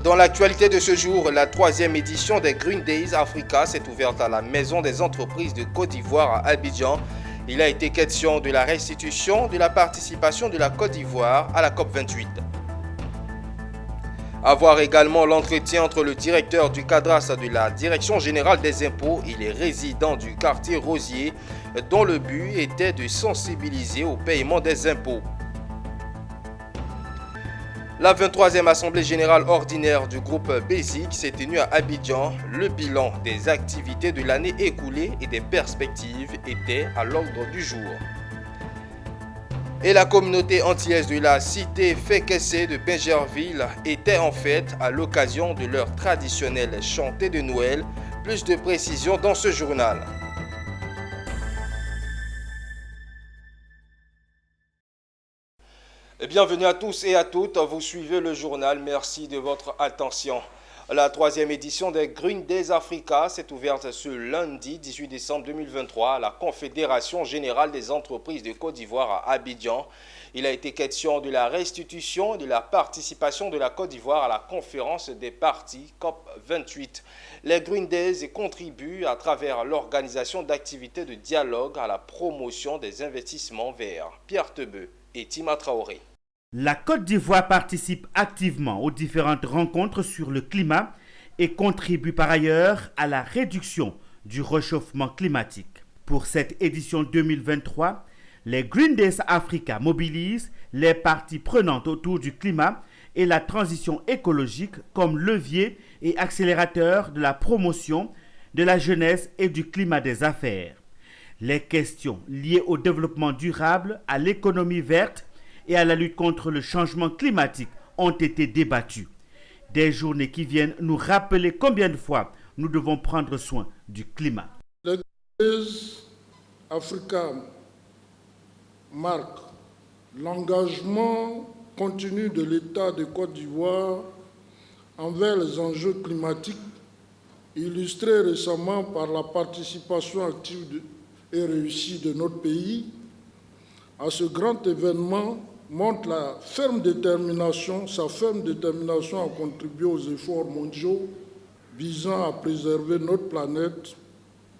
Dans l'actualité de ce jour, la 3e édition des Green Days Africa s'est ouverte à la Maison des entreprises de Côte d'Ivoire à Abidjan. Il a été question de la restitution de la participation de la Côte d'Ivoire à la COP28. À voir également l'entretien entre le directeur du cadastre de la Direction générale des impôts et les résidents du quartier Rosier, dont le but était de sensibiliser au paiement des impôts. La 23e Assemblée générale ordinaire du groupe BESIC s'est tenue à Abidjan. Le bilan des activités de l'année écoulée et des perspectives était à l'ordre du jour. Et la communauté antillaise de la cité Fekese de Pingerville était en fête à l'occasion de leur traditionnel chanté de Noël. Plus de précisions dans ce journal. Bienvenue à tous et à toutes, vous suivez le journal, merci de votre attention. La 3e édition des Green Days Africa s'est ouverte ce lundi 18 décembre 2023 à la Confédération générale des entreprises de Côte d'Ivoire à Abidjan. Il a été question de la restitution et de la participation de la Côte d'Ivoire à la conférence des parties COP28. Les Green Days contribuent à travers l'organisation d'activités de dialogue à la promotion des investissements verts. Pierre Tebeu et Tima Traoré. La Côte d'Ivoire participe activement aux différentes rencontres sur le climat et contribue par ailleurs à la réduction du réchauffement climatique. Pour cette édition 2023, les Green Days Africa mobilisent les parties prenantes autour du climat et la transition écologique comme levier et accélérateur de la promotion de la jeunesse et du climat des affaires. Les questions liées au développement durable, à l'économie verte et à la lutte contre le changement climatique ont été débattues. Des journées qui viennent nous rappeler combien de fois nous devons prendre soin du climat. Les Green Days Africa marquent l'engagement continu de l'État de Côte d'Ivoire envers les enjeux climatiques, illustré récemment par la participation active et réussie de notre pays à ce grand événement montre sa ferme détermination à contribuer aux efforts mondiaux visant à préserver notre planète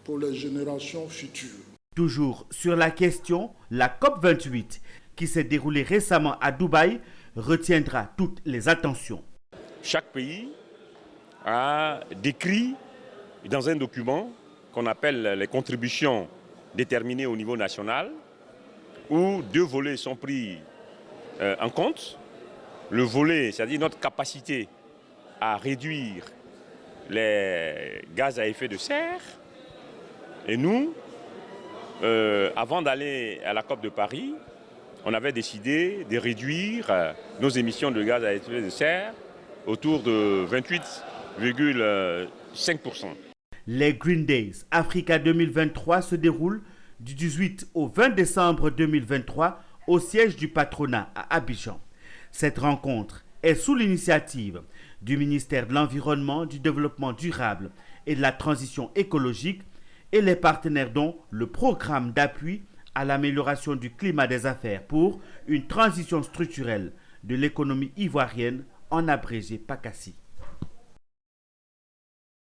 pour les générations futures. Toujours sur la question, la COP28, qui s'est déroulée récemment à Dubaï, retiendra toutes les attentions. Chaque pays a décrit dans un document qu'on appelle les contributions déterminées au niveau national, où 2 volets sont pris en compte. Le volet, c'est-à-dire notre capacité à réduire les gaz à effet de serre. Et nous, avant d'aller à la COP de Paris, on avait décidé de réduire nos émissions de gaz à effet de serre autour de 28,5%. Les Green Days Africa 2023 se déroulent du 18 au 20 décembre 2023 au siège du patronat à Abidjan. Cette rencontre est sous l'initiative du ministère de l'Environnement, du Développement durable et de la Transition écologique et les partenaires dont le programme d'appui à l'amélioration du climat des affaires pour une transition structurelle de l'économie ivoirienne, en abrégé PACASI.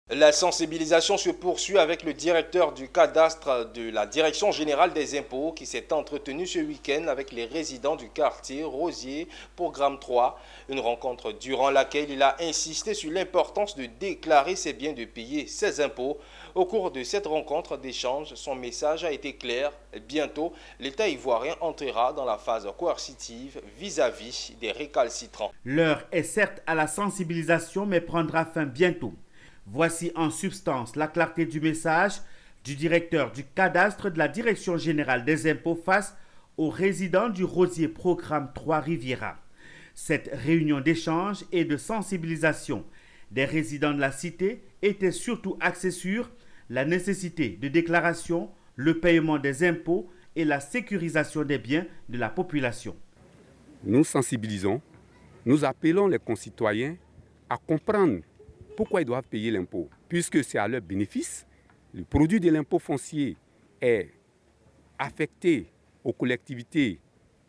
La sensibilisation se poursuit avec le directeur du cadastre de la Direction générale des impôts qui s'est entretenu ce week-end avec les résidents du quartier Rosier, programme 3. Une rencontre durant laquelle il a insisté sur l'importance de déclarer ses biens, de payer ses impôts. Au cours de cette rencontre d'échange, son message a été clair. Bientôt, l'État ivoirien entrera dans la phase coercitive vis-à-vis des récalcitrants. L'heure est certes à la sensibilisation, mais prendra fin bientôt. Voici en substance la clarté du message du directeur du cadastre de la Direction générale des impôts face aux résidents du Rosier Programme 3 Riviera. Cette réunion d'échange et de sensibilisation des résidents de la cité était surtout axée sur la nécessité de déclaration, le paiement des impôts et la sécurisation des biens de la population. Nous sensibilisons, nous appelons les concitoyens à comprendre pourquoi ils doivent payer l'impôt, puisque c'est à leur bénéfice. Le produit de l'impôt foncier est affecté aux collectivités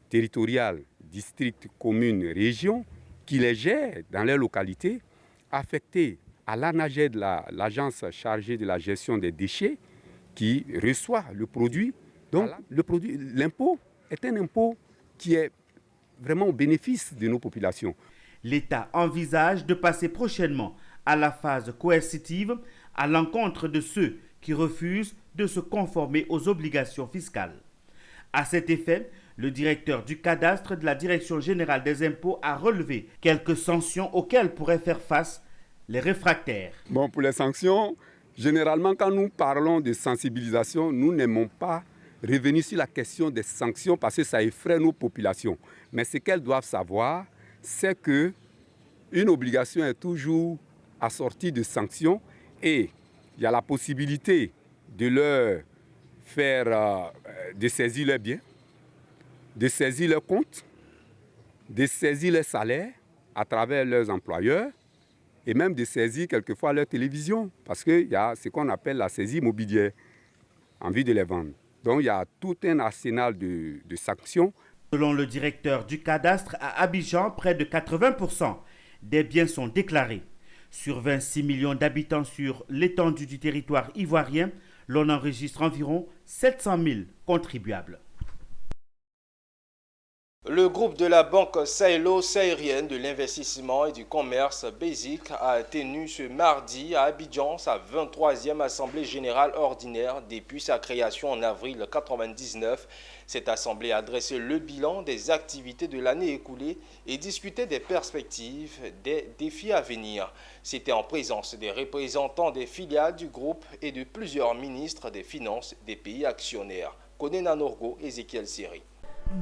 territoriales, districts, communes, régions, qui les gèrent dans leur localité, affecté à l'ANAGED, l'agence chargée de la gestion des déchets, qui reçoit le produit. Donc l'impôt est un impôt qui est vraiment au bénéfice de nos populations. L'État envisage de passer prochainement à la phase coercitive à l'encontre de ceux qui refusent de se conformer aux obligations fiscales. À cet effet, le directeur du cadastre de la Direction générale des impôts a relevé quelques sanctions auxquelles pourraient faire face les réfractaires. Bon, pour les sanctions, généralement, quand nous parlons de sensibilisation, nous n'aimons pas revenir sur la question des sanctions parce que ça effraie nos populations. Mais ce qu'elles doivent savoir, c'est qu'une obligation est toujours assortie de sanctions et il y a la possibilité de leur faire de saisir leurs biens, de saisir leurs comptes, de saisir leurs salaires à travers leurs employeurs et même de saisir quelquefois leur télévision parce qu'il y a ce qu'on appelle la saisie immobilière en vue de les vendre. Donc il y a tout un arsenal de sanctions. Selon le directeur du cadastre, à Abidjan, près de 80% des biens sont déclarés. Sur 26 millions d'habitants sur l'étendue du territoire ivoirien, l'on enregistre environ 700 000 contribuables. Le groupe de la Banque sahélo-saharienne de l'investissement et du commerce BESIC a tenu ce mardi à Abidjan sa 23e Assemblée générale ordinaire depuis sa création en avril 1999. Cette assemblée a dressé le bilan des activités de l'année écoulée et discuté des perspectives des défis à venir. C'était en présence des représentants des filiales du groupe et de plusieurs ministres des Finances des pays actionnaires. Konena Norgo, Ezekiel Siri.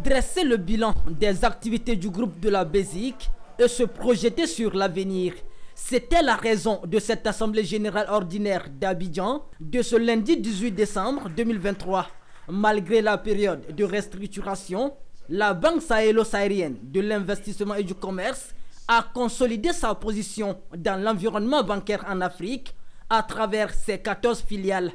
Dresser le bilan des activités du groupe de la BESIC et se projeter sur l'avenir. C'était la raison de cette Assemblée générale ordinaire d'Abidjan de ce lundi 18 décembre 2023. Malgré la période de restructuration, la Banque sahélo-saharienne de l'investissement et du commerce a consolidé sa position dans l'environnement bancaire en Afrique à travers ses 14 filiales.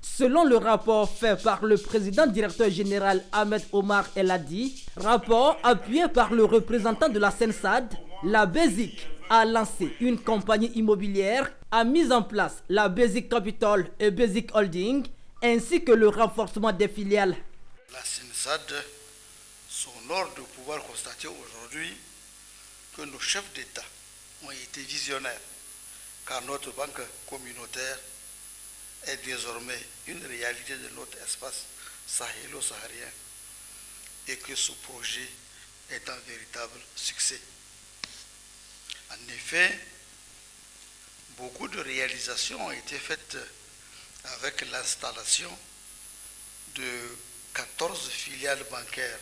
Selon le rapport fait par le président directeur général Ahmed Omar El Hadi, rapport appuyé par le représentant de la SENSAD, la BESIC a lancé une compagnie immobilière, a mis en place la BESIC Capital et BESIC Holding, ainsi que le renforcement des filiales. La SENSAD s'honore de pouvoir constater aujourd'hui que nos chefs d'État ont été visionnaires, car notre banque communautaire est désormais une réalité de notre espace sahélo-saharien et que ce projet est un véritable succès. En effet, beaucoup de réalisations ont été faites avec l'installation de 14 filiales bancaires.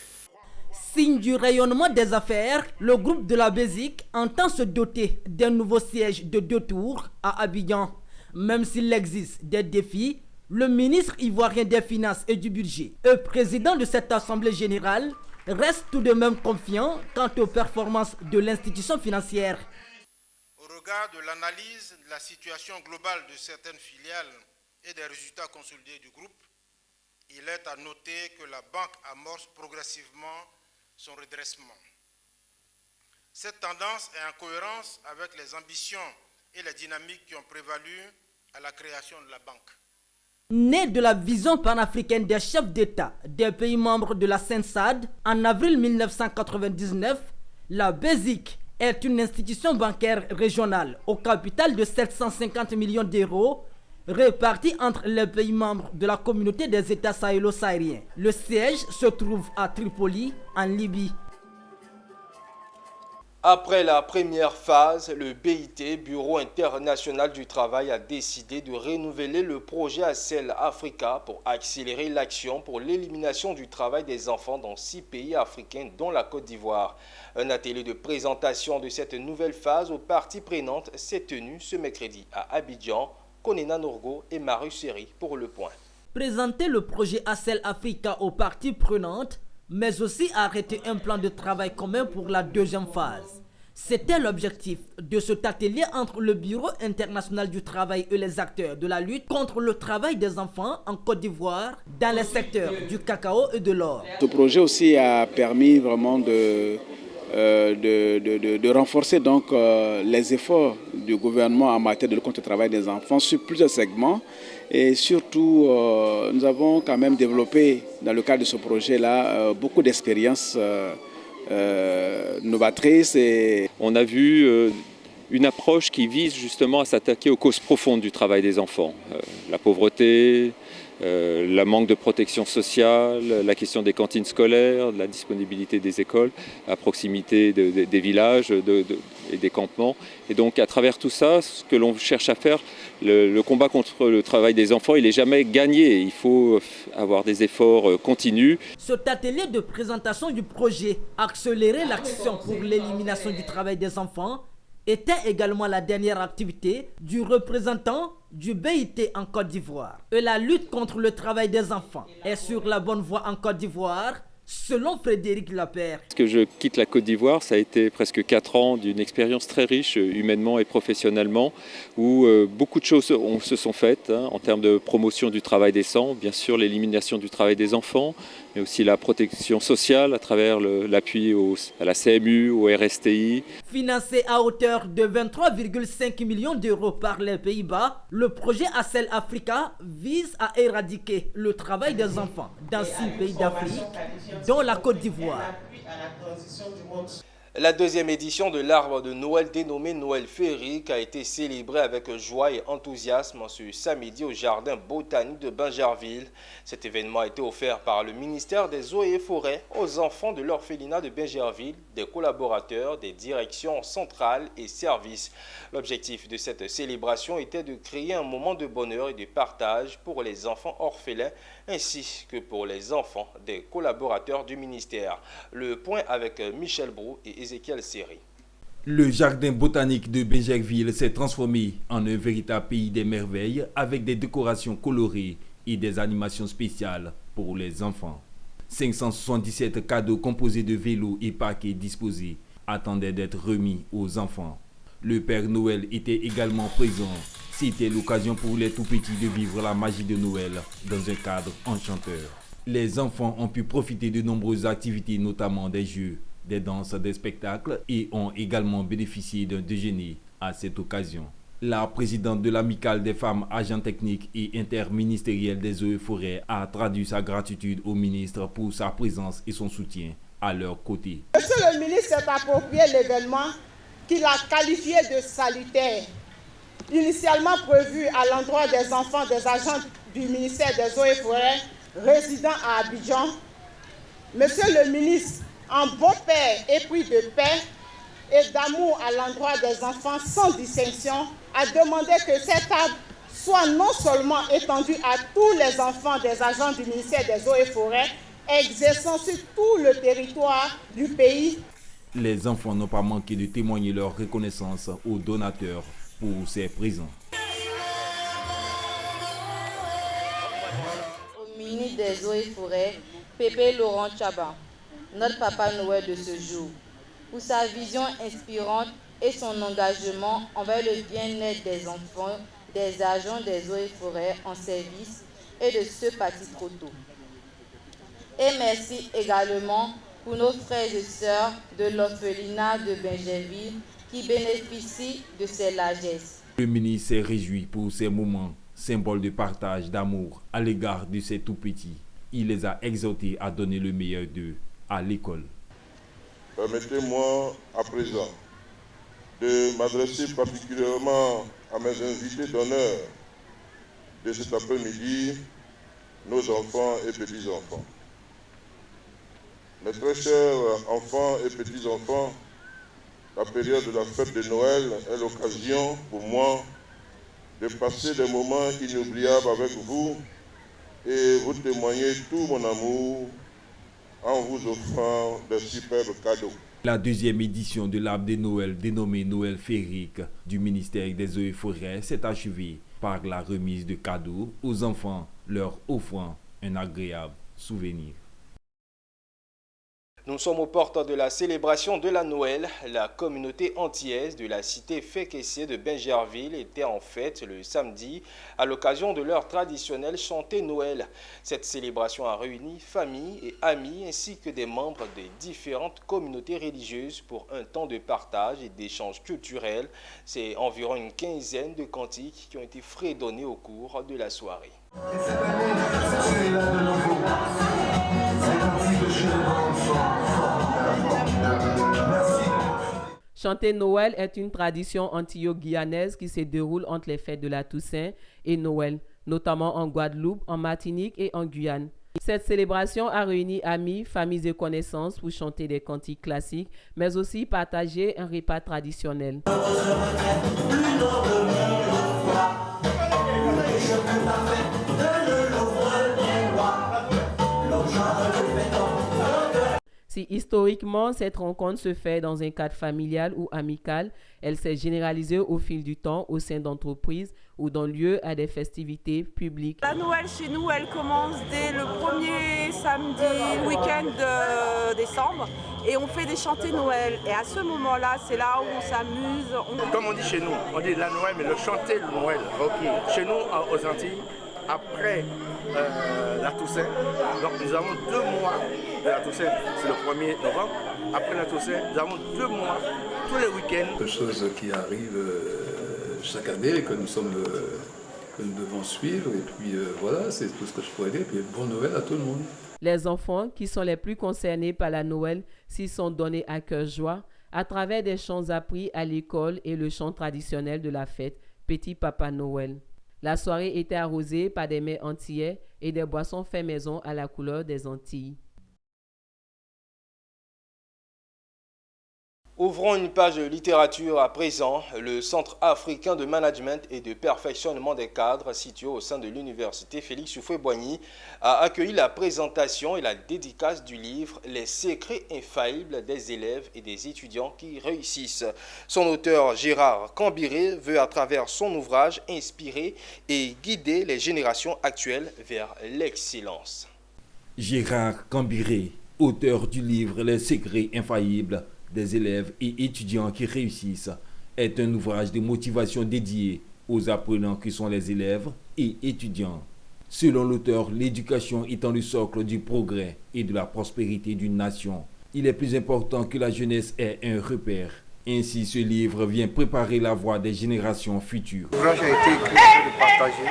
Signe du rayonnement des affaires, le groupe de la BESIC entend se doter d'un nouveau siège de 2 tours à Abidjan. Même s'il existe des défis, le ministre ivoirien des Finances et du Budget et président de cette Assemblée générale reste tout de même confiant quant aux performances de l'institution financière. Au regard de l'analyse de la situation globale de certaines filiales et des résultats consolidés du groupe, il est à noter que la banque amorce progressivement son redressement. Cette tendance est en cohérence avec les ambitions et les dynamiques qui ont prévalu à la création de la banque. Née de la vision panafricaine des chefs d'État des pays membres de la SENSAD en avril 1999, la BESIC est une institution bancaire régionale au capital de 750 millions d'euros répartie entre les pays membres de la communauté des États sahélo-sahariens. Le siège se trouve à Tripoli, en Libye. Après la première phase, le BIT, Bureau international du travail, a décidé de renouveler le projet ACEL Africa pour accélérer l'action pour l'élimination du travail des enfants dans 6 pays africains, dont la Côte d'Ivoire. Un atelier de présentation de cette nouvelle phase aux parties prenantes s'est tenu ce mercredi à Abidjan. Konena Norgo et Marius Seri pour Le Point. Présenter le projet ACEL Africa aux parties prenantes, mais aussi arrêter un plan de travail commun pour la deuxième phase. C'était l'objectif de cet atelier entre le Bureau international du travail et les acteurs de la lutte contre le travail des enfants en Côte d'Ivoire dans les secteurs du cacao et de l'or. Ce projet aussi a permis vraiment de de renforcer donc les efforts du gouvernement en matière de lutte contre le travail des enfants sur plusieurs segments. Et surtout, nous avons quand même développé dans le cadre de ce projet-là beaucoup d'expériences novatrices. On a vu une approche qui vise justement à s'attaquer aux causes profondes du travail des enfants. La pauvreté, le manque de protection sociale, la question des cantines scolaires, la disponibilité des écoles à proximité des villages et des campements. Et donc à travers tout ça, ce que l'on cherche à faire, le combat contre le travail des enfants, il n'est jamais gagné. Il faut avoir des efforts continus. Cet atelier de présentation du projet Accélérer l'action pour l'élimination du travail des enfants était également la dernière activité du représentant du BIT en Côte d'Ivoire. Et la lutte contre le travail des enfants est sur la bonne voie en Côte d'Ivoire, selon Frédéric Lapère. Parce que je quitte la Côte d'Ivoire, ça a été presque 4 ans d'une expérience très riche humainement et professionnellement, où beaucoup de choses se sont faites en termes de promotion du travail décent, bien sûr l'élimination du travail des enfants, mais aussi la protection sociale à travers l'appui à la CMU, au RSTI. Financé à hauteur de 23,5 millions d'euros par les Pays-Bas, le projet ACEL Africa vise à éradiquer le travail des enfants dans 6 pays d'Afrique, dont la Côte d'Ivoire. La deuxième édition de l'arbre de Noël dénommé Noël féerique a été célébrée avec joie et enthousiasme ce samedi au jardin botanique de Bingerville. Cet événement a été offert par le ministère des Eaux et Forêts aux enfants de l'orphelinat de Bingerville, des collaborateurs des directions centrales et services. L'objectif de cette célébration était de créer un moment de bonheur et de partage pour les enfants orphelins ainsi que pour les enfants des collaborateurs du ministère. Le point avec Michel Brou et Ézéchiel Seri. Le jardin botanique de Bingerville s'est transformé en un véritable pays des merveilles avec des décorations colorées et des animations spéciales pour les enfants. 577 cadeaux composés de vélos et paquets disposés attendaient d'être remis aux enfants. Le Père Noël était également présent. C'était l'occasion pour les tout-petits de vivre la magie de Noël dans un cadre enchanteur. Les enfants ont pu profiter de nombreuses activités, notamment des jeux, des danses, des spectacles et ont également bénéficié d'un déjeuner à cette occasion. La présidente de l'amicale des femmes agents techniques et interministériels des eaux et forêts a traduit sa gratitude au ministre pour sa présence et son soutien à leur côté. Monsieur le ministre s'est approprié l'événement qu'il a qualifié de salutaire. Initialement prévu à l'endroit des enfants des agents du ministère des Eaux et Forêts résidant à Abidjan, Monsieur le ministre, en bon père épris de paix et d'amour à l'endroit des enfants sans distinction, a demandé que cet arbre soit non seulement étendu à tous les enfants des agents du ministère des Eaux et Forêts, exerçant sur tout le territoire du pays. Les enfants n'ont pas manqué de témoigner leur reconnaissance aux donateurs pour ces présents. Au ministre des Eaux et Forêts, Pépé Laurent Tchaba, notre Papa Noël de ce jour, pour sa vision inspirante et son engagement envers le bien-être des enfants, des agents des Eaux et Forêts en service et de ce parti trop tôt. Et merci également pour nos frères et sœurs de l'orphelinat de Bingerville qui bénéficient de ces largesses. Le ministre s'est réjoui pour ces moments, symboles de partage, d'amour à l'égard de ces tout-petits. Il les a exhortés à donner le meilleur d'eux à l'école. Permettez-moi à présent de m'adresser particulièrement à mes invités d'honneur de cet après-midi, nos enfants et petits-enfants. Mes très chers enfants et petits-enfants, la période de la fête de Noël est l'occasion pour moi de passer des moments inoubliables avec vous et vous témoigner tout mon amour en vous offrant de superbes cadeaux. La deuxième édition de l'arbre de Noël, dénommé Noël féerique du ministère des Eaux et Forêts, s'est achevée par la remise de cadeaux aux enfants, leur offrant un agréable souvenir. Nous sommes aux portes de la célébration de la Noël. La communauté antillaise de la cité Fékessé de Bingerville était en fête le samedi à l'occasion de leur traditionnel chanté Noël. Cette célébration a réuni familles et amis ainsi que des membres des différentes communautés religieuses pour un temps de partage et d'échange culturel. C'est environ une quinzaine de cantiques qui ont été fredonnés au cours de la soirée. Chanter Noël est une tradition antillo-guyanaise qui se déroule entre les fêtes de la Toussaint et Noël, notamment en Guadeloupe, en Martinique et en Guyane. Cette célébration a réuni amis, familles et connaissances pour chanter des cantiques classiques, mais aussi partager un repas traditionnel. Si historiquement cette rencontre se fait dans un cadre familial ou amical, elle s'est généralisée au fil du temps au sein d'entreprises ou dans lieu à des festivités publiques. La Noël chez nous, elle commence dès le premier samedi week-end de décembre et on fait des chantés Noël. Et à ce moment-là, c'est là où on s'amuse. Comme on dit chez nous, on dit la Noël, mais le chanter le Noël. Okay. Chez nous, aux Antilles, après la Toussaint, donc nous avons 2 mois de la Toussaint, c'est le 1er novembre. Après la Toussaint, nous avons 2 mois, tous les week-ends. Quelque chose qui arrive chaque année et que nous devons suivre. Et puis voilà, c'est tout ce que je pourrais dire. Et puis bon Noël à tout le monde. Les enfants, qui sont les plus concernés par la Noël, s'y sont donnés à cœur joie à travers des chants appris à l'école et le chant traditionnel de la fête, Petit Papa Noël. La soirée était arrosée par des mets antillais et des boissons fait maison à la couleur des Antilles. Ouvrons une page de littérature à présent. Le Centre africain de management et de perfectionnement des cadres, situé au sein de l'université Félix Houphouët-Boigny, a accueilli la présentation et la dédicace du livre « Les secrets infaillibles des élèves et des étudiants qui réussissent ». Son auteur Gérard Cambiré veut à travers son ouvrage inspirer et guider les générations actuelles vers l'excellence. Gérard Cambiré, auteur du livre « Les secrets infaillibles des élèves et étudiants qui réussissent » est un ouvrage de motivation dédié aux apprenants qui sont les élèves et étudiants. Selon l'auteur, l'éducation étant le socle du progrès et de la prospérité d'une nation, il est plus important que la jeunesse ait un repère. Ainsi, ce livre vient préparer la voie des générations futures. L'ouvrage a été écrit pour partager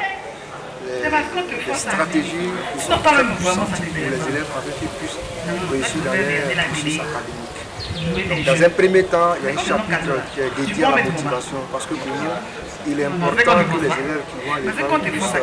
les stratégies qui sont très puissantes pour les élèves afin qu'ils puissent réussir dans leur cursus académique. Donc, dans un premier temps, il y a un chapitre qui est dédié à la motivation parce que pour nous, il est important que les élèves qui vont à l'école puissent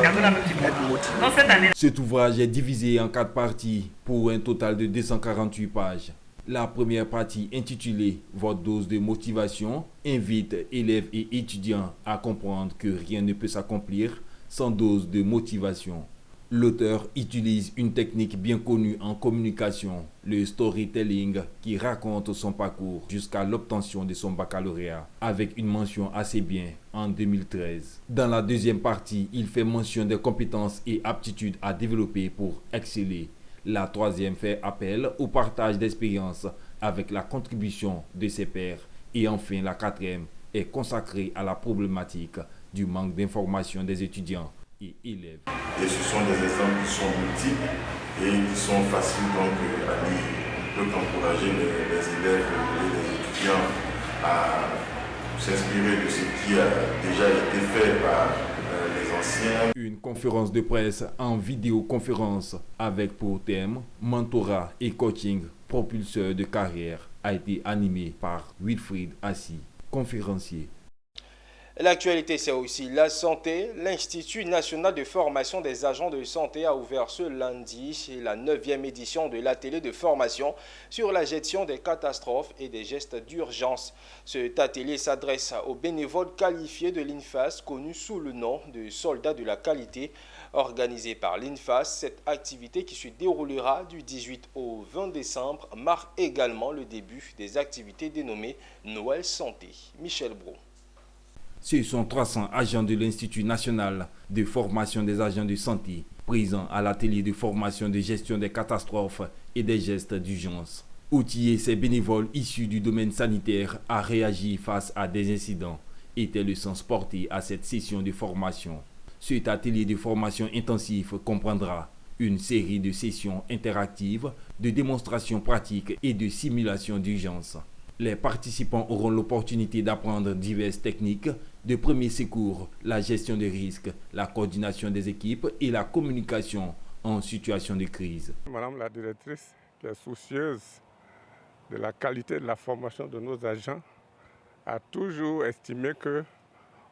être motivés. Cet ouvrage est divisé en 4 parties pour un total de 248 pages. La première partie, intitulée « Votre dose de motivation », invite élèves et étudiants à comprendre que rien ne peut s'accomplir sans dose de motivation. L'auteur utilise une technique bien connue en communication, le storytelling, qui raconte son parcours jusqu'à l'obtention de son baccalauréat, avec une mention assez bien en 2013. Dans la deuxième partie, il fait mention des compétences et aptitudes à développer pour exceller. La troisième fait appel au partage d'expériences avec la contribution de ses pairs. Et enfin, la quatrième est consacrée à la problématique du manque d'information des étudiants et élèves. Et ce sont des exemples qui sont multiples et qui sont faciles donc à lire. On peut encourager les élèves et les étudiants à s'inspirer de ce qui a déjà été fait par les anciens. Une conférence de presse en vidéoconférence avec pour thème mentorat et coaching propulseur de carrière a été animée par Wilfried Assis, conférencier. L'actualité, c'est aussi la santé. L'Institut national de formation des agents de santé a ouvert ce lundi la 9e édition de l'atelier de formation sur la gestion des catastrophes et des gestes d'urgence. Cet atelier s'adresse aux bénévoles qualifiés de l'INFAS, connus sous le nom de soldats de la qualité. Organisée par l'INFAS, cette activité qui se déroulera du 18 au 20 décembre marque également le début des activités dénommées Noël Santé. Michel Brault. Ce sont 300 agents de l'Institut national de formation des agents de santé présents à l'atelier de formation de gestion des catastrophes et des gestes d'urgence. Outiller ces bénévoles issus du domaine sanitaire à réagir face à des incidents était le sens porté à cette session de formation. Cet atelier de formation intensive comprendra une série de sessions interactives, de démonstrations pratiques et de simulations d'urgence. Les participants auront l'opportunité d'apprendre diverses techniques de premier secours, la gestion des risques, la coordination des équipes et la communication en situation de crise. Madame la directrice, qui est soucieuse de la qualité de la formation de nos agents, a toujours estimé que,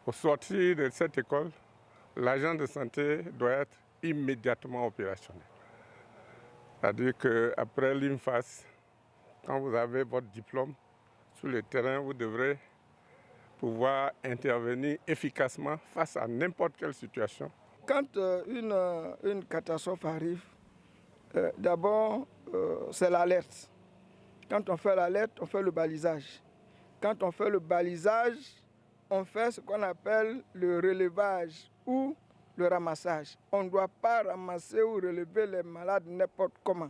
au sortir de cette école, l'agent de santé doit être immédiatement opérationnel. C'est-à-dire qu'après l'INFAS, quand vous avez votre diplôme, sur le terrain, vous devrez pouvoir intervenir efficacement face à n'importe quelle situation. Quand une catastrophe arrive, d'abord, c'est l'alerte. Quand on fait l'alerte, on fait le balisage. Quand on fait le balisage, on fait ce qu'on appelle le relevage ou le ramassage. On ne doit pas ramasser ou relever les malades n'importe comment.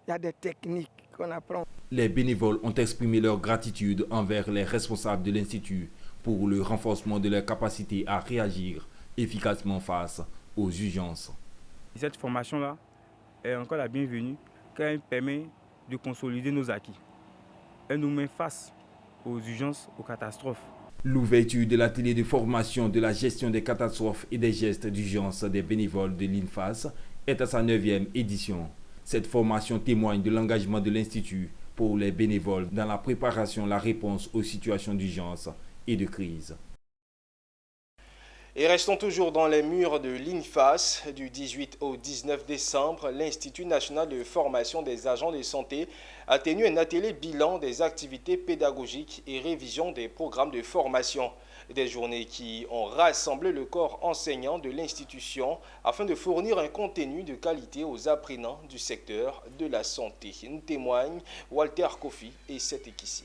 Il y a des techniques qu'on apprend. Les bénévoles ont exprimé leur gratitude envers les responsables de l'Institut pour le renforcement de leur capacité à réagir efficacement face aux urgences. Cette formation-là est encore la bienvenue car elle permet de consolider nos acquis. Elle nous met face aux urgences, aux catastrophes. L'ouverture de l'atelier de formation de la gestion des catastrophes et des gestes d'urgence des bénévoles de l'INFAS est à sa 9e édition. Cette formation témoigne de l'engagement de l'Institut pour les bénévoles dans la préparation, la réponse aux situations d'urgence et de crise. Et restons toujours dans les murs de l'INFAS. Du 18 au 19 décembre, l'Institut national de formation des agents de santé a tenu un atelier bilan des activités pédagogiques et révision des programmes de formation. Des journées qui ont rassemblé le corps enseignant de l'institution afin de fournir un contenu de qualité aux apprenants du secteur de la santé. Nous témoigne Walter Kofi et Setekissi.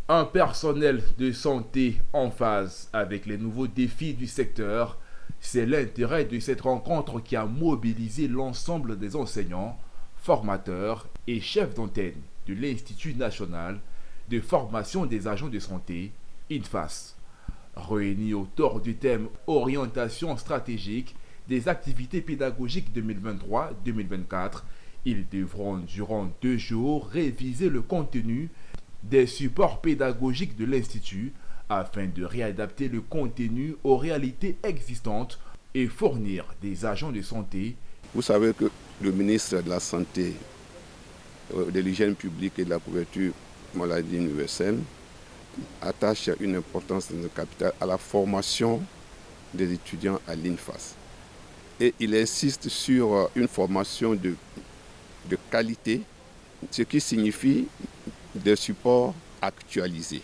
Un personnel de santé en phase avec les nouveaux défis du secteur, c'est l'intérêt de cette rencontre qui a mobilisé l'ensemble des enseignants, formateurs et chefs d'antenne de l'Institut national de formation des agents de santé, INFAS. Réunis autour du thème orientation stratégique des activités pédagogiques 2023-2024, ils devront durant 2 jours réviser le contenu des supports pédagogiques de l'Institut afin de réadapter le contenu aux réalités existantes et fournir des agents de santé. Vous savez que le ministre de la Santé, de l'hygiène publique et de la couverture maladie universelle attache une importance capitale à la formation des étudiants à l'INFAS. Et il insiste sur une formation de qualité, ce qui signifie des supports actualisés.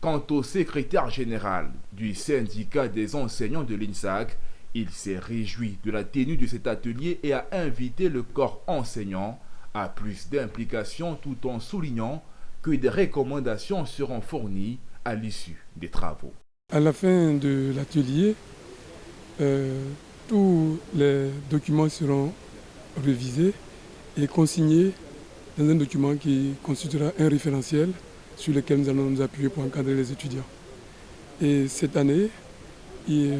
Quant au secrétaire général du syndicat des enseignants de l'INSAC, il s'est réjoui de la tenue de cet atelier et a invité le corps enseignant à plus d'implication tout en soulignant que des recommandations seront fournies à l'issue des travaux. À la fin de l'atelier, tous les documents seront révisés et consignés dans un document qui constituera un référentiel sur lequel nous allons nous appuyer pour encadrer les étudiants. Et cette année, il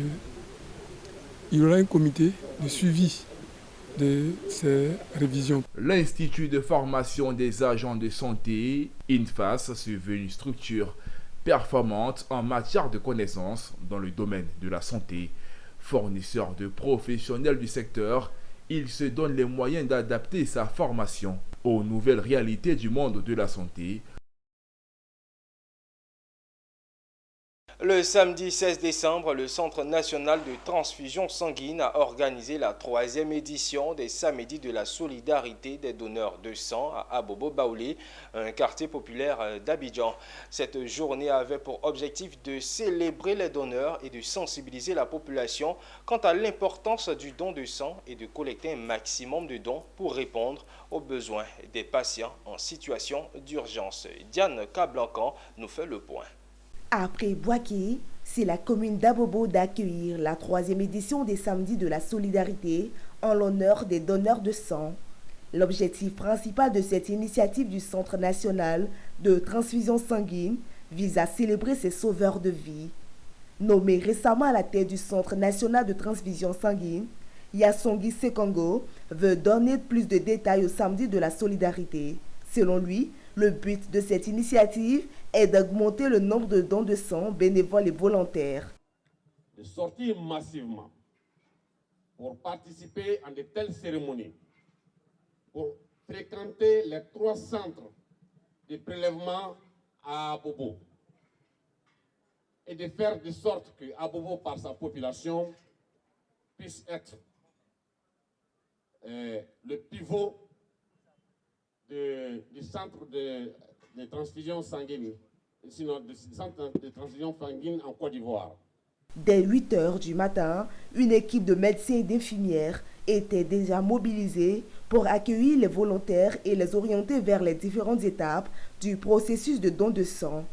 y aura un comité de suivi de ces révisions. L'Institut de formation des agents de santé, INFAS, se veut une structure performante en matière de connaissances dans le domaine de la santé. Fournisseur de professionnels du secteur, il se donne les moyens d'adapter sa formation aux nouvelles réalités du monde de la santé. Le samedi 16 décembre, le Centre national de transfusion sanguine a organisé la 3e édition des Samedis de la solidarité des donneurs de sang à Abobo-Baoulé, un quartier populaire d'Abidjan. Cette journée avait pour objectif de célébrer les donneurs et de sensibiliser la population quant à l'importance du don de sang et de collecter un maximum de dons pour répondre aux besoins des patients en situation d'urgence. Diane Kablancan nous fait le point. Après Boaké, c'est la commune d'Abobo d'accueillir la 3e édition des Samedis de la solidarité en l'honneur des donneurs de sang. L'objectif principal de cette initiative du Centre national de transfusion sanguine vise à célébrer ces sauveurs de vie. Nommé récemment à la tête du Centre national de transfusion sanguine, Yasongi Sekongo veut donner plus de détails au samedi de la solidarité. Selon lui, le but de cette initiative est d'augmenter le nombre de dons de sang bénévoles et volontaires. De sortir massivement pour participer à de telles cérémonies, pour fréquenter les 3 centres de prélèvement à Abobo et de faire de sorte que Abobo, par sa population, puisse être le pivot du centre de transfusion sanguine, sinon du centre de transfusion sanguine en Côte d'Ivoire. Dès 8 heures du matin, une équipe de médecins et d'infirmières était déjà mobilisée pour accueillir les volontaires et les orienter vers les différentes étapes du processus de don de sang.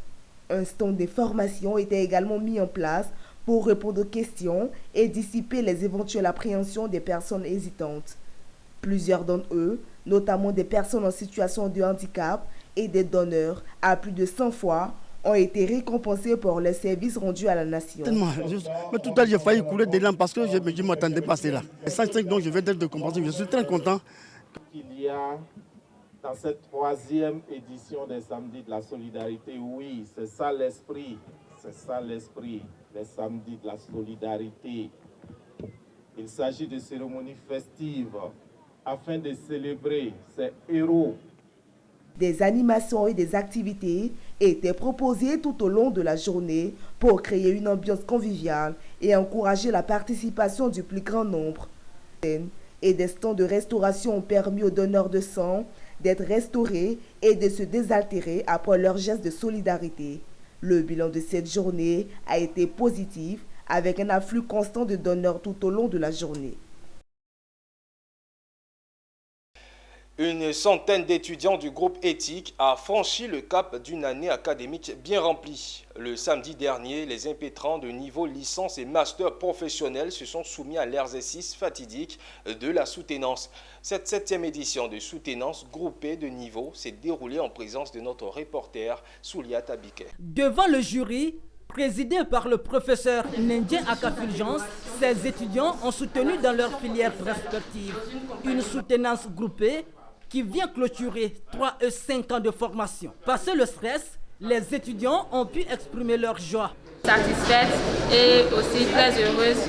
Un stand de formation était également mis en place pour répondre aux questions et dissiper les éventuelles appréhensions des personnes hésitantes. Plusieurs d'entre eux, notamment des personnes en situation de handicap et des donneurs à plus de 100 fois, ont été récompensés pour les services rendus à la nation. Mais tout à l'heure, j'ai failli couler des larmes parce que je ne m'attendais pas à cela. Les 105 dont je vais d'être récompensé, je suis très content. Il y a dans cette 3e édition des Samedis de la Solidarité, oui, c'est ça l'esprit, les Samedis de la Solidarité. Il s'agit de cérémonies festives afin de célébrer ces héros. Des animations et des activités étaient proposées tout au long de la journée pour créer une ambiance conviviale et encourager la participation du plus grand nombre. Et des stands de restauration ont permis aux donneurs de sang d'être restaurés et de se désaltérer après leur geste de solidarité. Le bilan de cette journée a été positif avec un afflux constant de donneurs tout au long de la journée. Une centaine d'étudiants du groupe éthique a franchi le cap d'une année académique bien remplie. Le samedi dernier, les impétrants de niveau licence et master professionnel se sont soumis à l'exercice fatidique de la soutenance. Cette 7e édition de soutenance groupée de niveau s'est déroulée en présence de notre reporter Souliat Abiké. Devant le jury, présidé par le professeur Nendien Akafulgence, ces étudiants ont soutenu dans leurs filières respectives une soutenance groupée qui vient clôturer 3 et 5 ans de formation. Passé le stress, les étudiants ont pu exprimer leur joie. Satisfaite et aussi très heureuse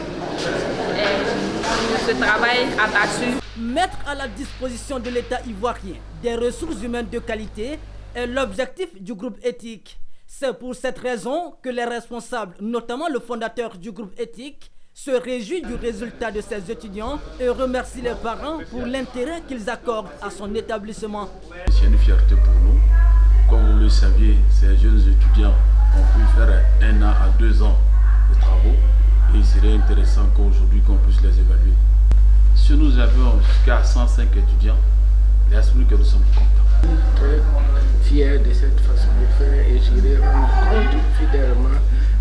de ce travail abattu. Mettre à la disposition de l'État ivoirien des ressources humaines de qualité est l'objectif du groupe éthique. C'est pour cette raison que les responsables, notamment le fondateur du groupe éthique, se réjouit du résultat de ces étudiants et remercie les parents pour l'intérêt qu'ils accordent à son établissement. C'est une fierté pour nous. Comme vous le saviez, ces jeunes étudiants ont pu faire 1 an à 2 ans de travaux et il serait intéressant qu'aujourd'hui qu'on puisse les évaluer. Si nous avions jusqu'à 105 étudiants, il est sûr que nous sommes contents. Très fier de cette façon de faire et j'irai rendre compte fidèlement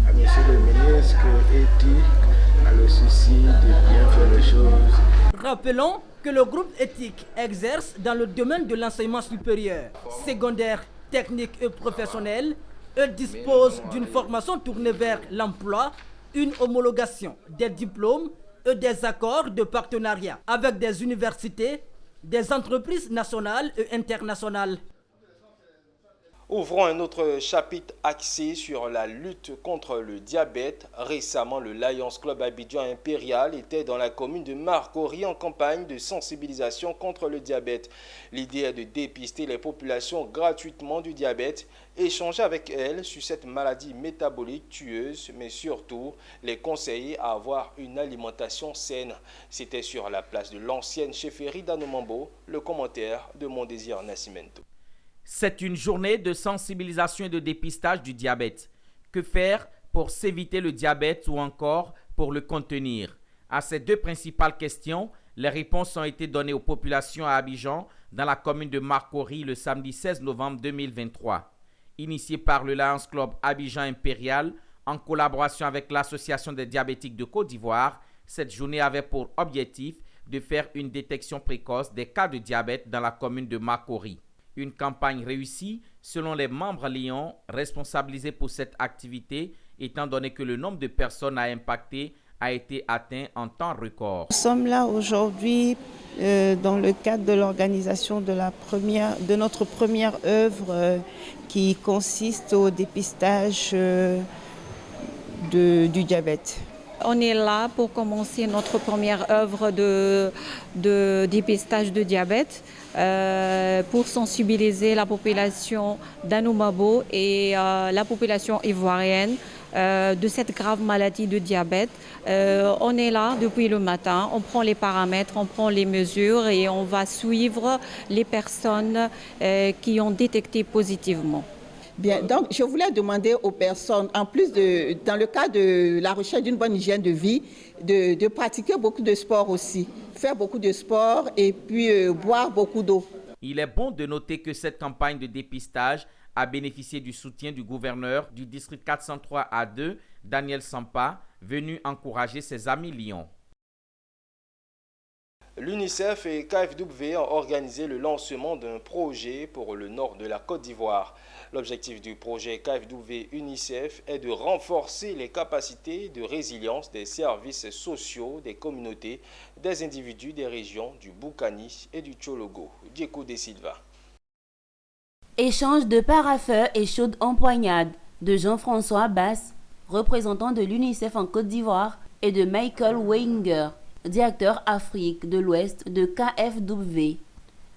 à M. le ministre que éthique a le souci de bien faire les choses. Rappelons que le groupe éthique exerce dans le domaine de l'enseignement supérieur, secondaire, technique et professionnel et dispose d'une formation tournée vers l'emploi, une homologation des diplômes et des accords de partenariat avec des universités, des entreprises nationales et internationales. Ouvrons un autre chapitre axé sur la lutte contre le diabète. Récemment, le Lions Club Abidjan Impérial était dans la commune de Marcory en campagne de sensibilisation contre le diabète. L'idée est de dépister les populations gratuitement du diabète, échanger avec elles sur cette maladie métabolique tueuse, mais surtout les conseiller à avoir une alimentation saine. C'était sur la place de l'ancienne chefferie d'Anomambo, le commentaire de Mondésir Nascimento. C'est une journée de sensibilisation et de dépistage du diabète. Que faire pour s'éviter le diabète ou encore pour le contenir? À ces 2 principales questions, les réponses ont été données aux populations à Abidjan dans la commune de Marcory le samedi 16 novembre 2023. Initiée par le Lions Club Abidjan Impérial en collaboration avec l'Association des diabétiques de Côte d'Ivoire, cette journée avait pour objectif de faire une détection précoce des cas de diabète dans la commune de Makori. Une campagne réussie selon les membres Lyon responsabilisés pour cette activité, étant donné que le nombre de personnes à impacter a été atteint en temps record. Nous sommes là aujourd'hui dans le cadre de l'organisation de notre première œuvre qui consiste au dépistage du diabète. On est là pour commencer notre première œuvre de dépistage de diabète pour sensibiliser la population d'Anoumabo et la population ivoirienne de cette grave maladie de diabète. On est là depuis le matin, on prend les paramètres, on prend les mesures et on va suivre les personnes qui ont détecté positivement. Bien, donc je voulais demander aux personnes, en plus dans le cas de la recherche d'une bonne hygiène de vie, de pratiquer beaucoup de sport aussi, faire beaucoup de sport et puis boire beaucoup d'eau. Il est bon de noter que cette campagne de dépistage a bénéficié du soutien du gouverneur du district 403 A2, Daniel Sampa, venu encourager ses amis Lyon. L'UNICEF et KfW ont organisé le lancement d'un projet pour le nord de la Côte d'Ivoire. L'objectif du projet KfW-UNICEF est de renforcer les capacités de résilience des services sociaux des communautés, des individus des régions du Boukani et du Tchologo. Dieko De Silva. Échange de paraffeur et chaude empoignade de Jean-François Bass, représentant de l'UNICEF en Côte d'Ivoire, et de Michael Wenger, directeur Afrique de l'Ouest de KfW.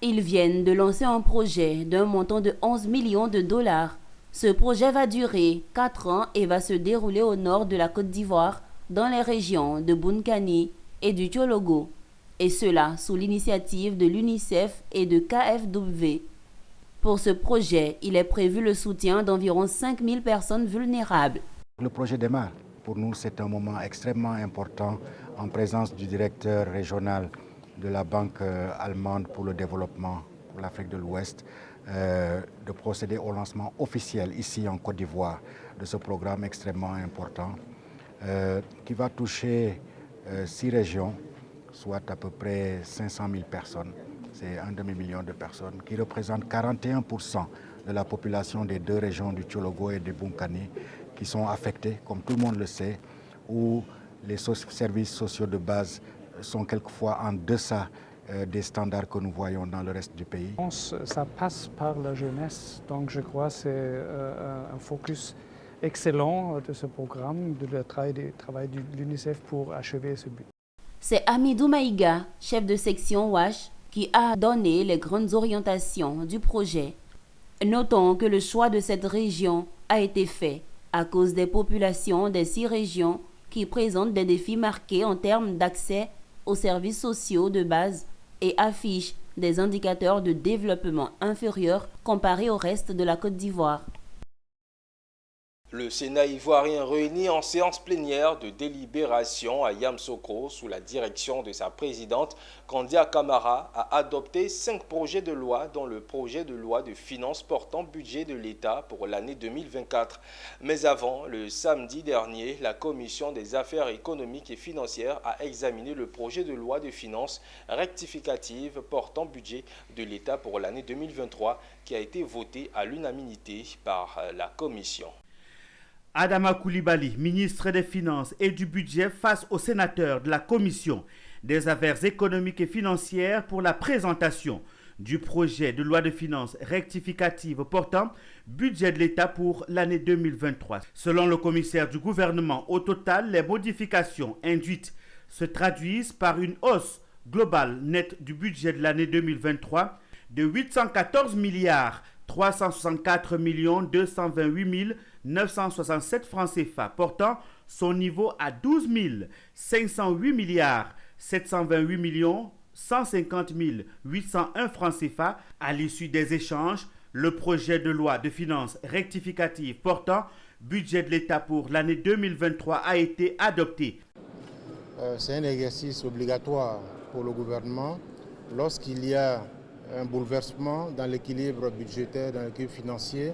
Ils viennent de lancer un projet d'un montant de 11 millions de dollars. Ce projet va durer 4 ans et va se dérouler au nord de la Côte d'Ivoire, dans les régions de Boukani et du Tchologo, et cela sous l'initiative de l'UNICEF et de KfW. Pour ce projet, il est prévu le soutien d'environ 5000 personnes vulnérables. Le projet démarre. Pour nous, c'est un moment extrêmement important en présence du directeur régional de la Banque allemande pour le développement pour l'Afrique de l'Ouest, de procéder au lancement officiel ici en Côte d'Ivoire de ce programme extrêmement important qui va toucher 6 régions, soit à peu près 500 000 personnes. C'est 1 demi-million de personnes qui représentent 41% de la population des 2 régions du Tchologo et du Boukani qui sont affectées, comme tout le monde le sait, où les services sociaux de base sont quelquefois en deçà des standards que nous voyons dans le reste du pays. Ça passe par la jeunesse, donc je crois que c'est un focus excellent de ce programme, de travail de l'UNICEF pour achever ce but. C'est Amidou Maïga, chef de section WASH, qui a donné les grandes orientations du projet. Notons que le choix de cette région a été fait à cause des populations des 6 régions qui présentent des défis marqués en termes d'accès aux services sociaux de base et affichent des indicateurs de développement inférieurs comparés au reste de la Côte d'Ivoire. Le Sénat ivoirien réuni en séance plénière de délibération à Yamoussoukro sous la direction de sa présidente, Kandia Camara, a adopté 5 projets de loi, dont le projet de loi de finances portant budget de l'État pour l'année 2024. Mais avant, le samedi dernier, la Commission des affaires économiques et financières a examiné le projet de loi de finances rectificative portant budget de l'État pour l'année 2023 qui a été voté à l'unanimité par la Commission. Adama Coulibaly, ministre des Finances et du Budget, face au sénateur de la Commission des affaires économiques et financières pour la présentation du projet de loi de finances rectificative portant budget de l'État pour l'année 2023. Selon le commissaire du gouvernement, au total, les modifications induites se traduisent par une hausse globale nette du budget de l'année 2023 de 814 milliards 364 228 967 francs CFA, portant son niveau à 12 508 milliards 728 150 801 francs CFA. À l'issue des échanges, le projet de loi de finances rectificative portant budget de l'État pour l'année 2023 a été adopté. C'est un exercice obligatoire pour le gouvernement lorsqu'il y a un bouleversement dans l'équilibre budgétaire, dans l'équilibre financier,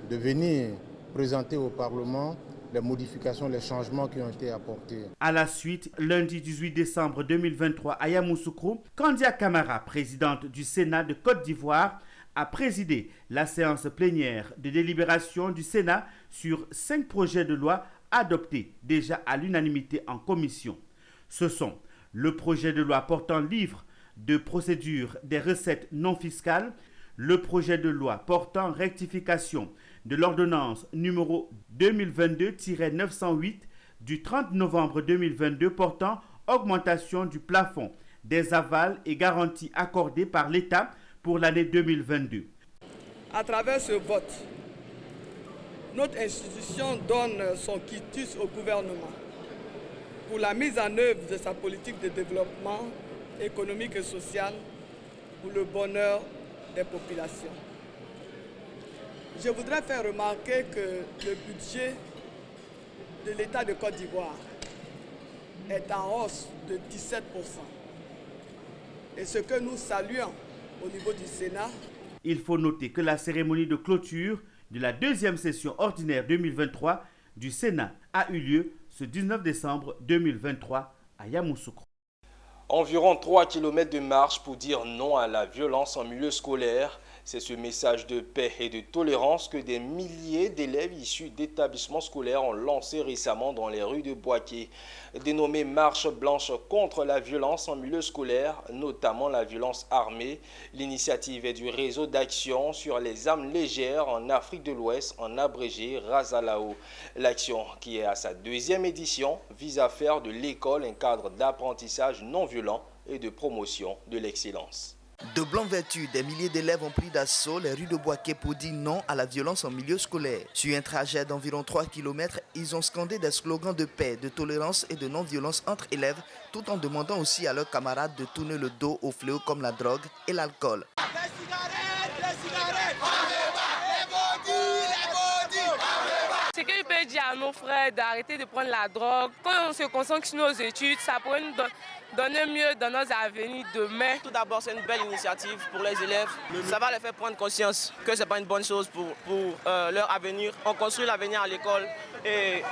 de venir présenter au Parlement les modifications, les changements qui ont été apportés. À la suite, lundi 18 décembre 2023 à Yamoussoukro, Kandia Camara, présidente du Sénat de Côte d'Ivoire, a présidé la séance plénière de délibération du Sénat sur 5 projets de loi adoptés déjà à l'unanimité en commission. Ce sont le projet de loi portant livre de procédure des recettes non fiscales, le projet de loi portant rectification de l'ordonnance numéro 2022-908 du 30 novembre 2022 portant augmentation du plafond des avals et garanties accordées par l'État pour l'année 2022. À travers ce vote, notre institution donne son quitus au gouvernement pour la mise en œuvre de sa politique de développement économique et social pour le bonheur des populations. Je voudrais faire remarquer que le budget de l'État de Côte d'Ivoire est en hausse de 17%. Et ce que nous saluons au niveau du Sénat. Il faut noter que la cérémonie de clôture de la deuxième session ordinaire 2023 du Sénat a eu lieu ce 19 décembre 2023 à Yamoussoukro. Environ 3 km de marche pour dire non à la violence en milieu scolaire. C'est ce message de paix et de tolérance que des milliers d'élèves issus d'établissements scolaires ont lancé récemment dans les rues de Bouaké. Dénommée Marche blanche contre la violence en milieu scolaire, notamment la violence armée, l'initiative est du réseau d'action sur les armes légères en Afrique de l'Ouest, en abrégé Razalao. L'action, qui est à sa 2e édition, vise à faire de l'école un cadre d'apprentissage non violent et de promotion de l'excellence. De blanc vêtus, des milliers d'élèves ont pris d'assaut les rues de Bouaké pour dire non à la violence en milieu scolaire. Sur un trajet d'environ 3 km, ils ont scandé des slogans de paix, de tolérance et de non-violence entre élèves, tout en demandant aussi à leurs camarades de tourner le dos aux fléaux comme la drogue et l'alcool. Ce que je peux dire à nos frères d'arrêter de prendre la drogue. Quand on se concentre sur nos études, ça pourrait nous donner mieux dans nos avenirs demain. Tout d'abord, c'est une belle initiative pour les élèves. Ça va les faire prendre conscience que ce n'est pas une bonne chose pour leur avenir. On construit l'avenir à l'école et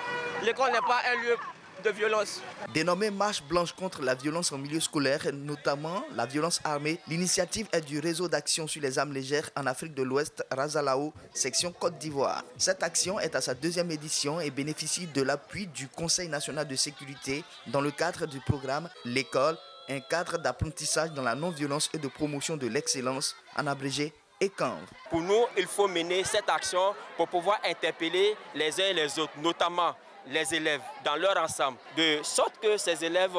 l'école n'est pas un lieu de violence. Dénommée Marche blanche contre la violence en milieu scolaire, notamment la violence armée, l'initiative est du réseau d'action sur les armes légères en Afrique de l'Ouest, Razalao, section Côte d'Ivoire. Cette action est à sa 2e édition et bénéficie de l'appui du Conseil national de sécurité dans le cadre du programme L'école, un cadre d'apprentissage dans la non-violence et de promotion de l'excellence, en abrégé ECANV. Pour nous, il faut mener cette action pour pouvoir interpeller les uns et les autres, notamment les élèves dans leur ensemble, de sorte que ces élèves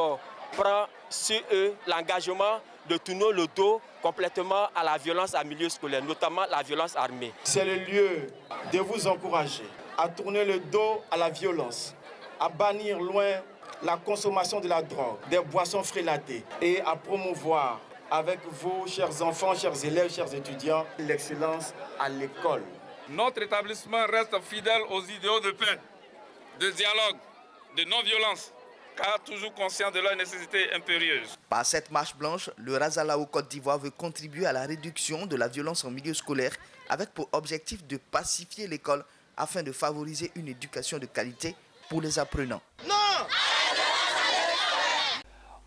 prennent sur eux l'engagement de tourner le dos complètement à la violence en milieu scolaire, notamment la violence armée. C'est le lieu de vous encourager à tourner le dos à la violence, à bannir loin la consommation de la drogue, des boissons frélatées et à promouvoir avec vous, chers enfants, chers élèves, chers étudiants, l'excellence à l'école. Notre établissement reste fidèle aux idéaux de paix, de dialogue, de non-violence, car toujours conscient de leur nécessité impérieuse. Par cette marche blanche, le Razalao Côte d'Ivoire veut contribuer à la réduction de la violence en milieu scolaire avec pour objectif de pacifier l'école afin de favoriser une éducation de qualité pour les apprenants. Non!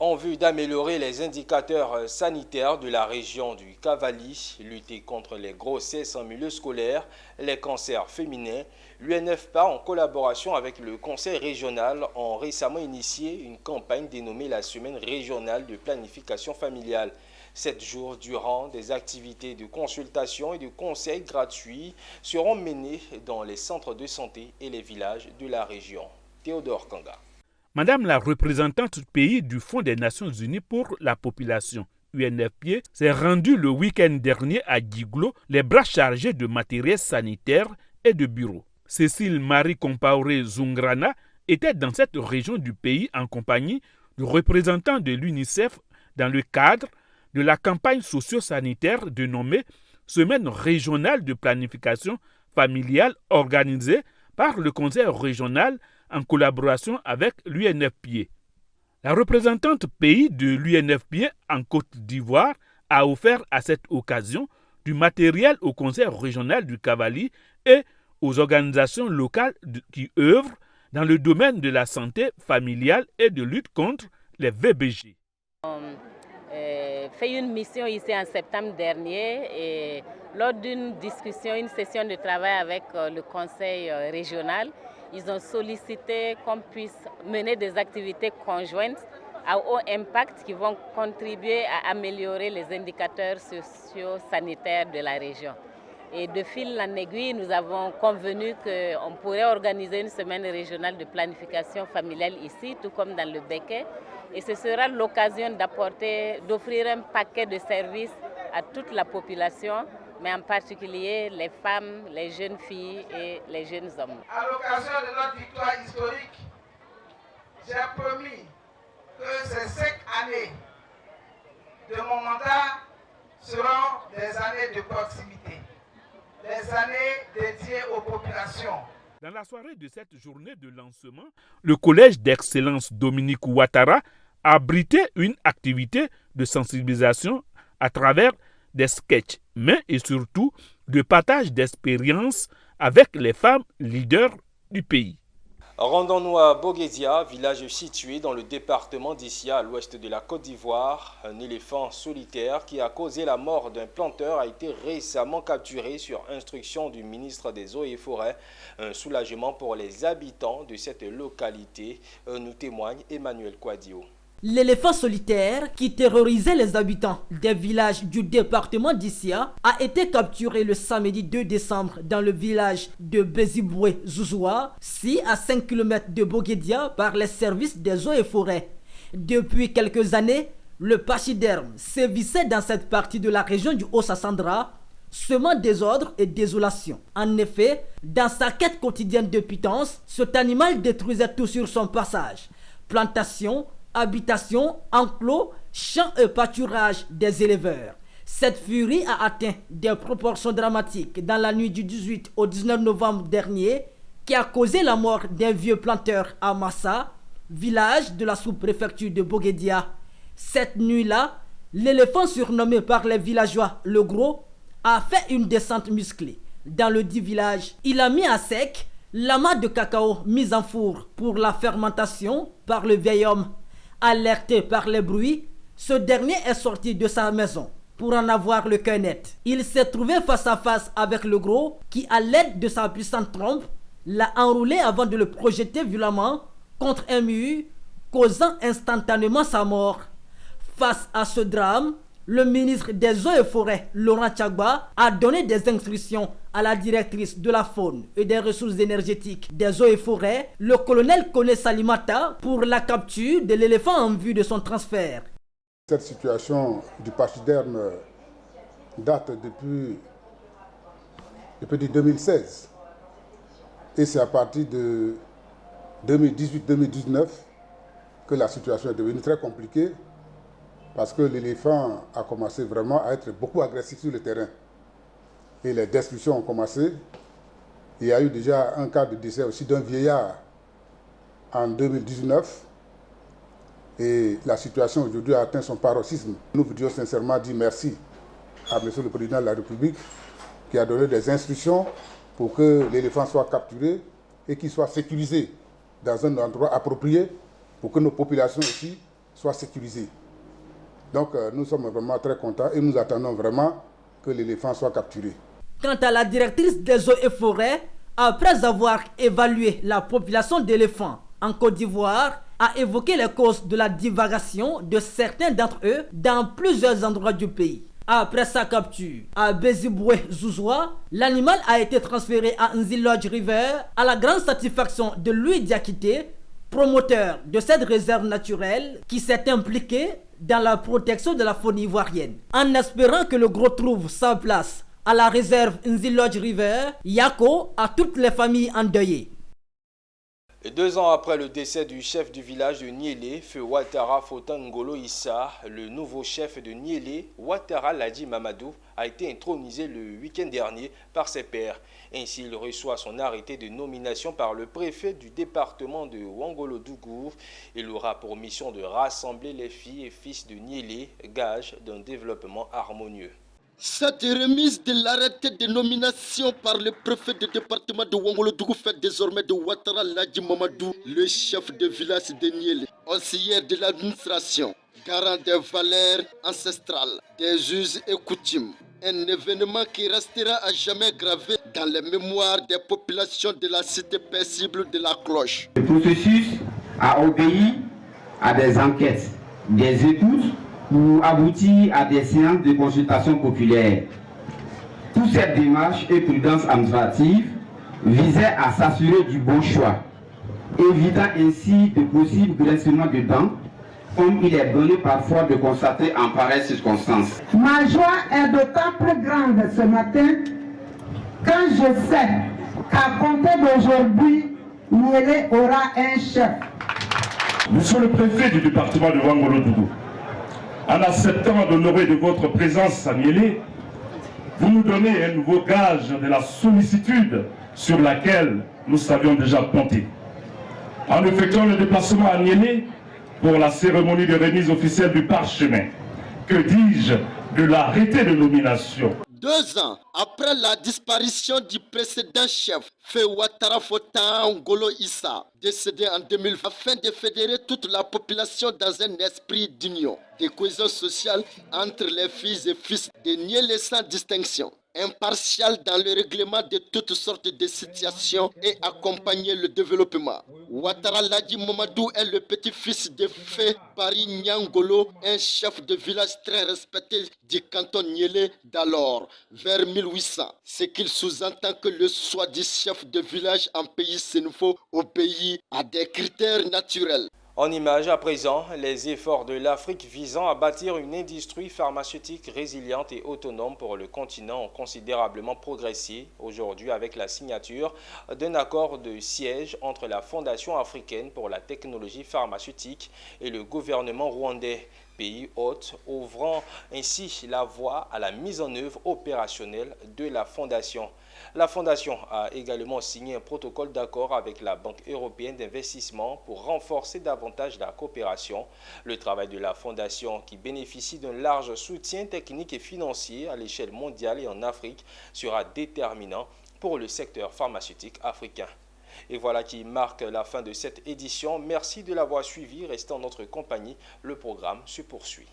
En vue d'améliorer les indicateurs sanitaires de la région du Cavali, lutter contre les grossesses en milieu scolaire, les cancers féminins, l'UNFPA, en collaboration avec le Conseil régional, ont récemment initié une campagne dénommée la Semaine régionale de planification familiale. 7 jours durant, des activités de consultation et de conseils gratuits seront menées dans les centres de santé et les villages de la région. Théodore Kanga. Madame la représentante du pays du Fonds des Nations Unies pour la population, UNFPA, s'est rendue le week-end dernier à Djiglo, les bras chargés de matériel sanitaire et de bureaux. Cécile Marie Compaoré Zungrana était dans cette région du pays en compagnie du représentant de l'UNICEF dans le cadre de la campagne socio-sanitaire dénommée Semaine régionale de planification familiale organisée par le Conseil régional en collaboration avec l'UNFPA. La représentante pays de l'UNFPA en Côte d'Ivoire a offert à cette occasion du matériel au Conseil régional du Cavali et aux organisations locales qui œuvrent dans le domaine de la santé familiale et de lutte contre les VBG. Fait une mission ici en septembre dernier et lors d'une discussion, une session de travail avec le conseil régional, ils ont sollicité qu'on puisse mener des activités conjointes à haut impact qui vont contribuer à améliorer les indicateurs socio-sanitaires de la région. Et de fil en aiguille, nous avons convenu qu'on pourrait organiser une semaine régionale de planification familiale ici, tout comme dans le Béquet. Et ce sera l'occasion d'offrir un paquet de services à toute la population, mais en particulier les femmes, les jeunes filles et les jeunes hommes. À l'occasion de notre victoire historique, j'ai promis que ces 5 années de mon mandat seront des années de proximité, des années dédiées aux populations. Dans la soirée de cette journée de lancement, le Collège d'excellence Dominique Ouattara a abrité une activité de sensibilisation à travers des sketchs, mais et surtout de partage d'expériences avec les femmes leaders du pays. Rendons-nous à Boguédia, village situé dans le département d'Issia, à l'ouest de la Côte d'Ivoire. Un éléphant solitaire qui a causé la mort d'un planteur a été récemment capturé sur instruction du ministre des Eaux et Forêts. Un soulagement pour les habitants de cette localité, nous témoigne Emmanuel Kouadio. L'éléphant solitaire qui terrorisait les habitants des villages du département d'Issia a été capturé le samedi 2 décembre dans le village de Béziboué-Zouzoua, 6 à 5 km de Boguédia par les services des eaux et forêts. Depuis quelques années, le pachyderme sévissait dans cette partie de la région du Haut-Sassandra, semant désordre et désolation. En effet, dans sa quête quotidienne de pitance, cet animal détruisait tout sur son passage. Plantations, habitations, enclos, champs et pâturages des éleveurs. Cette furie a atteint des proportions dramatiques dans la nuit du 18 au 19 novembre dernier, qui a causé la mort d'un vieux planteur à Massa, village de la sous-préfecture de Boguédia. Cette nuit-là, l'éléphant surnommé par les villageois le Gros a fait une descente musclée. Dans le dit village, il a mis à sec l'amas de cacao mis en four pour la fermentation par le vieil homme. Alerté par les bruits, ce dernier est sorti de sa maison pour en avoir le cœur net. Il s'est trouvé face à face avec le Gros qui, à l'aide de sa puissante trompe, l'a enroulé avant de le projeter violemment contre un mur, causant instantanément sa mort. Face à ce drame, le ministre des Eaux et Forêts, Laurent Tchagba, a donné des instructions à la directrice de la faune et des ressources énergétiques des Eaux et Forêts, le colonel Kone Salimata, pour la capture de l'éléphant en vue de son transfert. Cette situation du pachyderme date depuis 2016 et c'est à partir de 2018-2019 que la situation est devenue très compliquée, parce que l'éléphant a commencé vraiment à être beaucoup agressif sur le terrain. Et les destructions ont commencé. Il y a eu déjà un cas de décès aussi d'un vieillard en 2019. Et la situation aujourd'hui a atteint son paroxysme. Nous voudrions sincèrement dire merci à M. le Président de la République qui a donné des instructions pour que l'éléphant soit capturé et qu'il soit sécurisé dans un endroit approprié pour que nos populations aussi soient sécurisées. Donc nous sommes vraiment très contents et nous attendons vraiment que l'éléphant soit capturé. Quant à la directrice des eaux et forêts, après avoir évalué la population d'éléphants en Côte d'Ivoire, a évoqué les causes de la divagation de certains d'entre eux dans plusieurs endroits du pays. Après sa capture à Béziboué-Zouzoua, l'animal a été transféré à Nzilodge River à la grande satisfaction de Louis Diakité, promoteur de cette réserve naturelle qui s'est impliqué dans la protection de la faune ivoirienne. En espérant que le Gros trouve sa place à la réserve Nzilodge River, Yako a toutes les familles endeuillées. Et 2 ans après le décès du chef du village de Niélé, Feu Ouattara Fotangolo Issa, le nouveau chef de Niélé, Ouattara Ladji Mamadou, a été intronisé le week-end dernier par ses pairs. Ainsi, il reçoit son arrêté de nomination par le préfet du département de Ouangolo-Dougour. Il aura pour mission de rassembler les filles et fils de Niélé, gage d'un développement harmonieux. Cette remise de l'arrêté de nomination par le préfet du département de Ouangolodougou fait désormais de Ouattara Ladji Mamadou le chef de village de Niélé, conseiller de l'administration, garant des valeurs ancestrales, des us et coutumes. Un événement qui restera à jamais gravé dans les mémoires des populations de la cité paisible de la Cloche. Le processus a obéi à des enquêtes, des écoutes pour aboutir à des séances de consultation populaire. Toute cette démarche et prudence administrative visait à s'assurer du bon choix, évitant ainsi de possibles grincements de dents, comme il est donné parfois de constater en pareilles circonstances. Ma joie est d'autant plus grande ce matin quand je sais qu'à compter d'aujourd'hui, Niélé aura un chef. Monsieur le préfet du département de Ouangolodougou, en acceptant d'honorer de votre présence à Niélé, vous nous donnez un nouveau gage de la sollicitude sur laquelle nous savions déjà compter. En effectuant le déplacement à Niélé pour la cérémonie de remise officielle du parchemin, que dis-je, de l'arrêté de nomination. 2 ans après la disparition du précédent chef, Feu Ouattara Fota Ngolo Issa, décédé en 2000, afin de fédérer toute la population dans un esprit d'union, de cohésion sociale entre les filles et fils de Niélé sans distinction, impartial dans le règlement de toutes sortes de situations et accompagner le développement. Ouattara Ladji Mamadou est le petit-fils de Feu Paris Nyangolo, un chef de village très respecté du canton Niélé d'alors, vers 1800. Ce qu'il sous-entend que le soi-disant chef de village en pays sénéfaux obéit à des critères naturels. En image à présent, les efforts de l'Afrique visant à bâtir une industrie pharmaceutique résiliente et autonome pour le continent ont considérablement progressé aujourd'hui avec la signature d'un accord de siège entre la Fondation africaine pour la technologie pharmaceutique et le gouvernement rwandais, pays hôte, ouvrant ainsi la voie à la mise en œuvre opérationnelle de la Fondation. La Fondation a également signé un protocole d'accord avec la Banque européenne d'investissement pour renforcer davantage la coopération. Le travail de la Fondation, qui bénéficie d'un large soutien technique et financier à l'échelle mondiale et en Afrique, sera déterminant pour le secteur pharmaceutique africain. Et voilà qui marque la fin de cette édition. Merci de l'avoir suivi. Restez en notre compagnie. Le programme se poursuit.